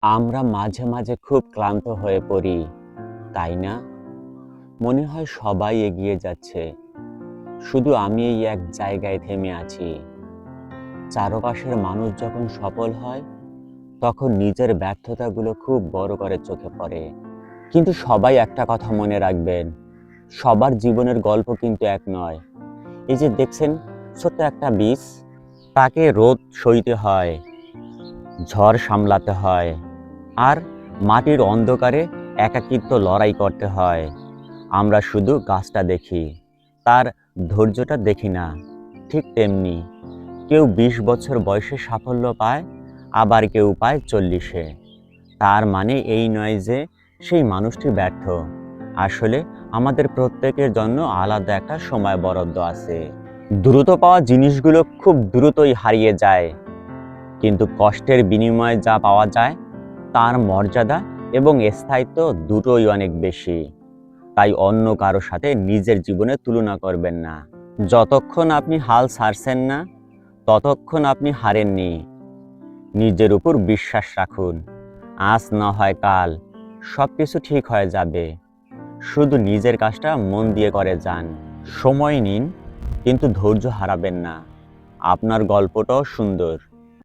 আমরা মাঝে মাঝে খুব ক্লান্ত হয়ে পড়ি, তাই না? মনে হয় সবাই এগিয়ে যাচ্ছে, শুধু আমি এই এক জায়গায় থেমে আছি। চারপাশের মানুষ যখন সফল হয়, তখন নিজের ব্যর্থতাগুলো খুব বড় করে চোখে পড়ে। কিন্তু সবাই একটা কথা মনে রাখবেন, সবার জীবনের গল্প কিন্তু এক নয়। এই যে দেখছেন, ছোট্ট একটা বীজ, তাকে রোদ সইতে হয়, ঝড় সামলাতে হয়, আর মাটির অন্ধকারে একাকিত্ব লড়াই করতে হয়। আমরা শুধু গাছটা দেখি, তার ধৈর্যটা দেখি না। ঠিক তেমনি কেউ 20 বছর বয়সে সাফল্য পায়, আবার কেউ পায় 40-এ। তার মানে এই নয় যে সেই মানুষটি ব্যর্থ। আসলে আমাদের প্রত্যেকের জন্য আলাদা একটা সময় বরাদ্দ আছে। দ্রুত পাওয়া জিনিসগুলো খুব দ্রুতই হারিয়ে যায়, কিন্তু কষ্টের বিনিময়ে যা পাওয়া যায় তার মর্যাদা এবং স্থায়িত্ব দুটোই অনেক বেশি। তাই অন্য কারো সাথে নিজের জীবনের তুলনা করবেন না। যতক্ষণ আপনি হাল ছাড়ছেন না, ততক্ষণ আপনি হারেননি। নিজের উপর বিশ্বাস রাখুন, আজ না হয় কাল সব কিছু ঠিক হয়ে যাবে। শুধু নিজের কাজটা মন দিয়ে করে যান। সময় নিন, কিন্তু ধৈর্য হারাবেন না। আপনার গল্পটাও সুন্দর।